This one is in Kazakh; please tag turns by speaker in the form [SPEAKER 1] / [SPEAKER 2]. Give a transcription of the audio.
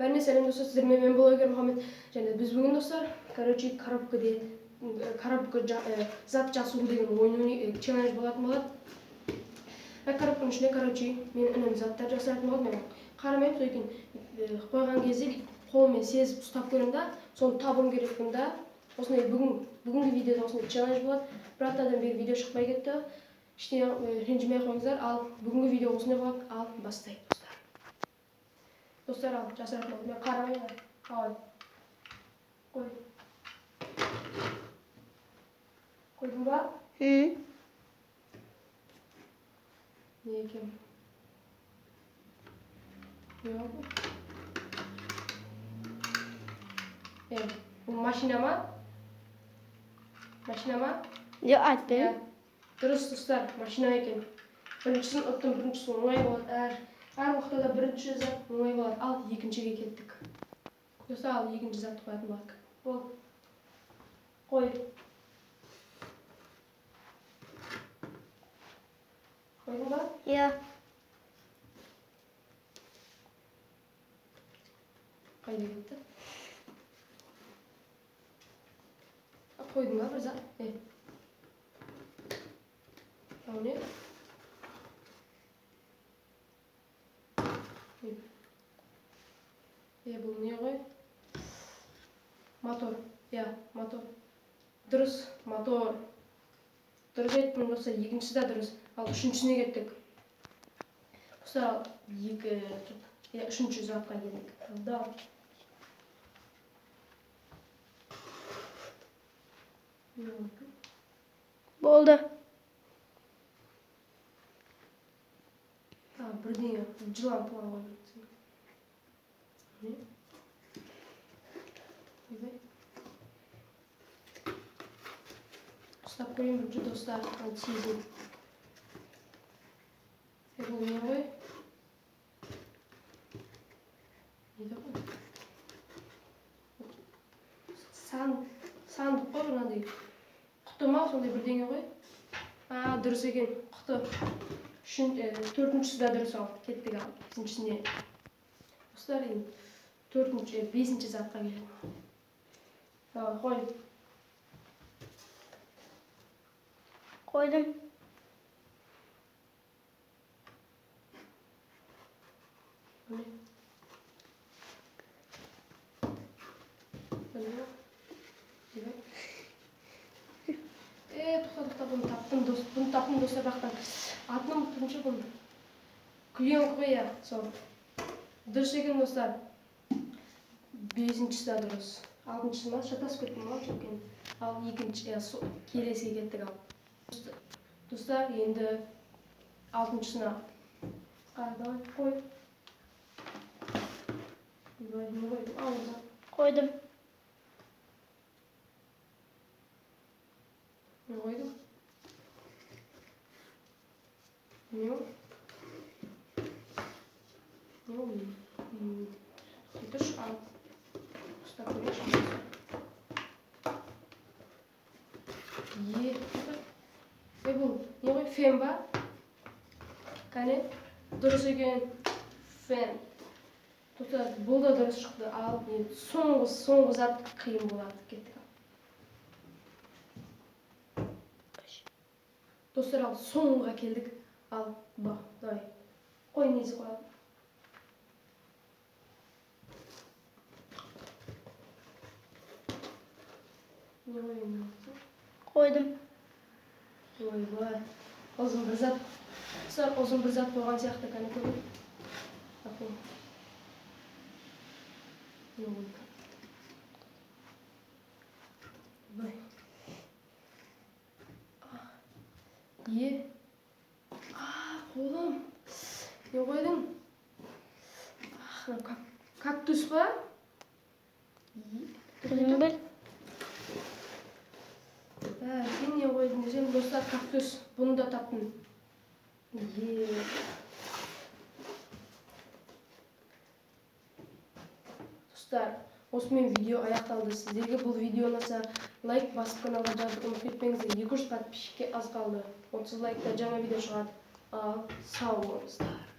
[SPEAKER 1] Бәріне сәлем достар, сіздермен мен блогер Мұхаммед. Және біз бүгін достар, короче, коробкада зат жасау деген ойын челлендж болатын болады. Коробканың ішіне, короче, мен үнем заттар жасайтын болады. Мен қарамаймын, сол екен қойған кезде қолымен сезіп ұстап көремін да, соны табуым керекпін да. Осындай бүгінгі видеода осындай челлендж болады. Bir haftadan beri video шықпай кетті. Ештеңе ренжімей қойыңыздар. Ал бүгінгі видео осындай болады. Ал бастайық достар. Достар, ал жасыратын болды. Мен қарамаймын. Ал. Қой. Қойдың ба? Не екен? Не болды? Бұл машина ма? Машина ма?
[SPEAKER 2] Yok айтпаймын.
[SPEAKER 1] Дұрыс достар, машина екен. Біріншісін ұттым, біріншісі оңай болады. Әр уақытта да бірінші зат оңай болады. Ал екіншіге кеттік. Достар, ал екінші затты қоятын болады. Бол. Қой. Қойдың ба?
[SPEAKER 2] Иә.
[SPEAKER 1] Қайда кетті? Қойдың ба бір зат? Ау не? Бұл не ғой? Мотор. Мотор. Дұрыс, мотор. Дұрыс айттым достар, екіншісі де дұрыс. Ал үшіншісіне кеттік. Достар, үшінші затқа келдік. Да.
[SPEAKER 2] Болды.
[SPEAKER 1] Бірдеңе жылан туған ғой. Не? Ұстап көрейін бірінші достар. Сезін. Бұл не ғой? Неді ғой? Сандық қой бұнандай. Құты ма? Сондай бірдеңе ғой? Дұрыс екен. Құты. Төртіншісі де дұрыс ал. Кеттік ал. Бесіншісіне. Достар, бесінші затқа келеді. Қой.
[SPEAKER 2] Koydum.
[SPEAKER 1] Bunu taптым достар, бақтан. Атының тұншы бұны. Клеен қоя, сол. Дұрыс екен достар. Бесіншісі де дұрыс. Алтыншысы ма? Шатасып кеттім ма? Ал екінші, келесіге кеттік ал. Достар, енді алтыншысына қой.
[SPEAKER 2] Koydum.
[SPEAKER 1] Ne koydum? Ne o? Ne oluyor? Dur al. Usta koymuş. Bu ne koy? Fen var. Kane? Dұрыс екен. Fen. Бұл да дұрыс шықты. Ал соңғы зат қиын болады. Кеттік ал. Достар, ал соңға келдік. Ал, давай. Қой несі қояды. Не қойын?
[SPEAKER 2] Koydum.
[SPEAKER 1] Ой, ұзын бір зат. Достар, ұзын бір зат қойған сияқты. Кәне көріп. Ақыл. Ne oldu? Vay. İyi. Oğlum. Ne koydun? Kaktüs var.
[SPEAKER 2] Kızım bil.
[SPEAKER 1] Sen ne koydun diyeceğim. Dostlar, kaktüs. Bunu da tattın. İyi. Dostlar, осымен видео аяқталды. Сіздерге бұл видео ұнаса, лайк басып каналға жазып ұмытып кетпеңіздер. 200 подписчикке аз қалды. 30 лайкта жаңа видео шығады. Ал сау болыңыздар.